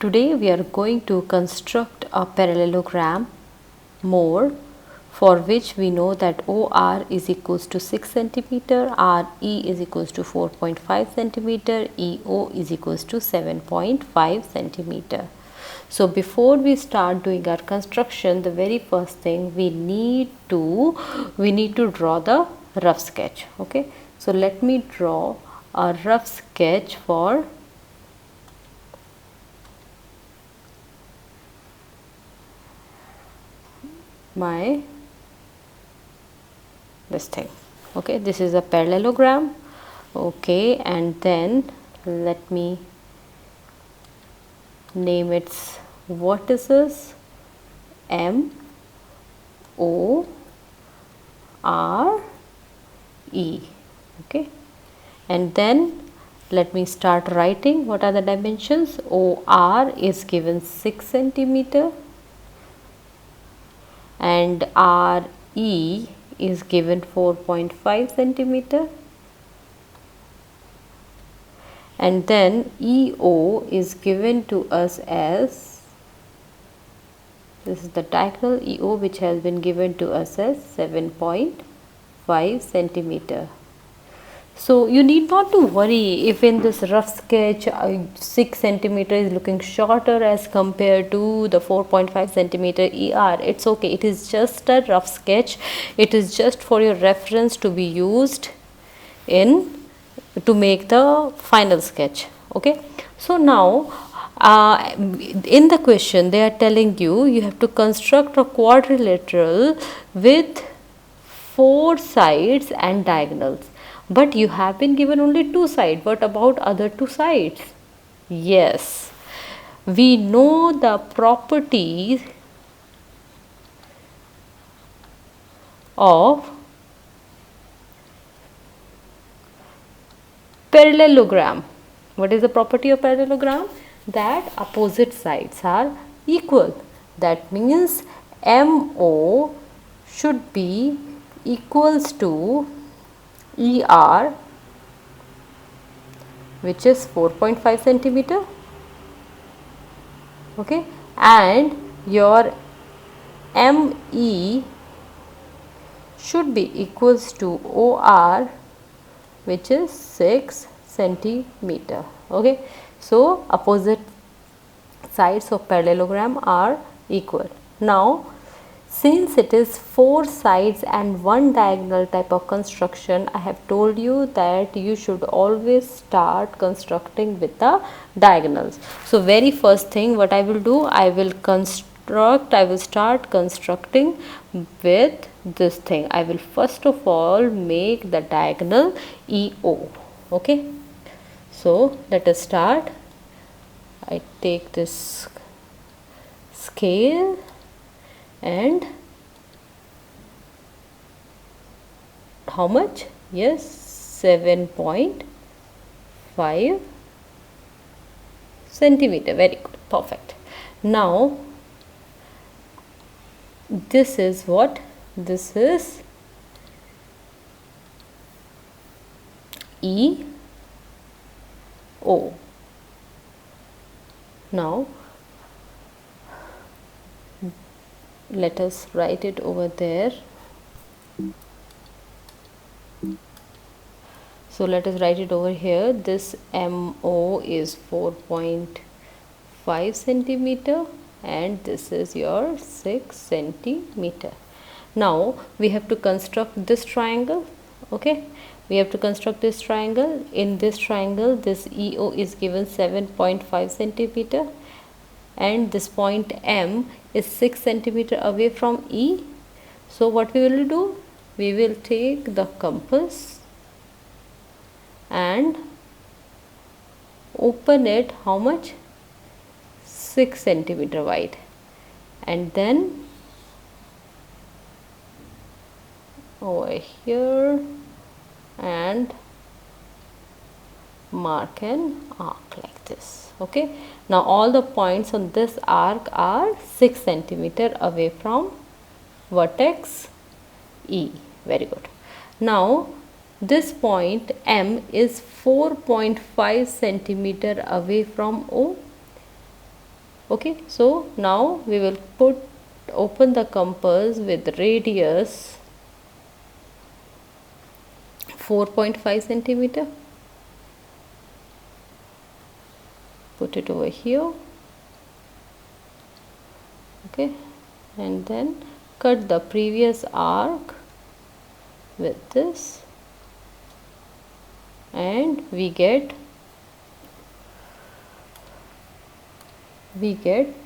Today we are going to construct a parallelogram more, for which we know that OR is equals to 6 centimeter, RE is equals to 4.5 centimeter, EO is equals to 7.5 centimeter. So before we start doing our construction, the very first thing we need to draw the rough sketch. Okay, so let me draw a rough sketch for my this thing. Okay, this is a parallelogram. Okay, and then let me name its vertices M, O, R, E. Okay, and then let me start writing what are the dimensions. OR is given 6 centimeter and RE is given 4.5 centimeter, and then EO is given to us as, this is the diagonal EO which has been given to us as 7.5 centimeter. So you need not to worry if in this rough sketch 6 centimeter is looking shorter as compared to the 4.5 centimeter ER. It's okay, it is just a rough sketch. It is just for your reference to be used in to make the final sketch. Okay, so now in the question they are telling you have to construct a quadrilateral with 4 sides and diagonals, but you have been given only 2 sides. What about other 2 sides? Yes, we know the properties of parallelogram. What is the property of parallelogram? That opposite sides are equal. That means MO should be equals to ER, which is 4.5 centimeter. Okay, and your ME should be equals to OR, which is 6 centimeter. Okay, so opposite sides of parallelogram are equal. Now since it is 4 sides and 1 diagonal type of construction, I have told you that you should always start constructing with the diagonals. So very first thing what I will do, I will start constructing with this thing. I will first of all make the diagonal EO. Okay, so let us start. I take this scale and how much? Yes, 7.5 centimeter. Very good, perfect. Now this is what? This is EO. Now let us write it over there. So let us write it over here. This MO is 4.5 centimeter and this is your 6 centimeter. Now we have to construct this triangle. Okay, we have to construct this triangle. In this triangle, this EO is given 7.5 centimeter and this point M is 6 centimeter away from E. So what we will do? We will take the compass and open it how much? 6 centimeter wide, and then over here and mark an arc like this. Okay, now all the points on this arc are 6 centimeter away from vertex E. Very good. Now this point M is 4.5 centimeter away from O. Okay, so now we will open the compass with radius 4.5 centimeter. Put it over here. Okay, and then cut the previous arc with this, and we get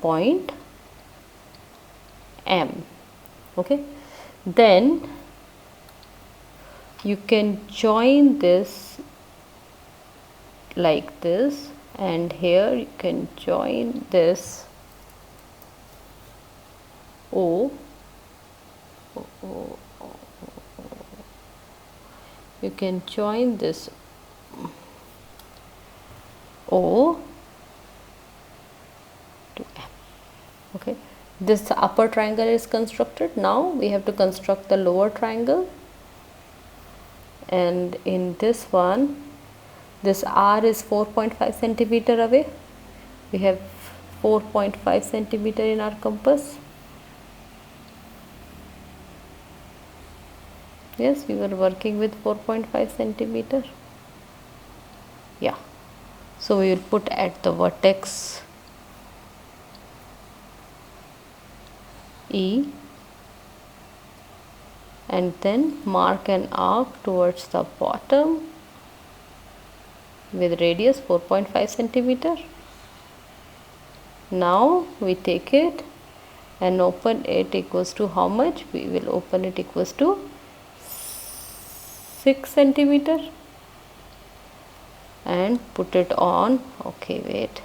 point M. Okay, then you can join this like this, and here you can join this O. You can join this O to M. Okay, this upper triangle is constructed. Now we have to construct the lower triangle, and in this one, this R is 4.5 centimeter away. We have 4.5 centimeter in our compass. Yes, we were working with 4.5 centimeter. Yeah, so we will put at the vertex E, and then mark an arc towards the bottom with radius 4.5 centimeter. Now we take it and open it equals to how much? We will open it equals to 6 centimeter and put it on. Okay, wait.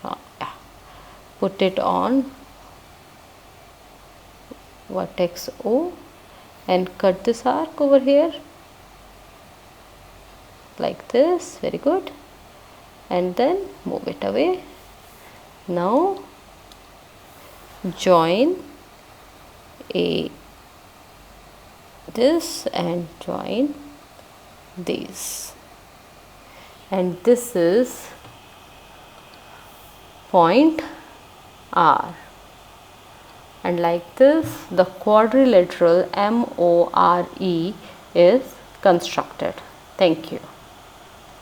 Yeah. Put it on vertex O and cut this arc over here like this. Very good. And then move it away. Now join this and join these, and this is point R, and like this the quadrilateral MORE is constructed. Thank you.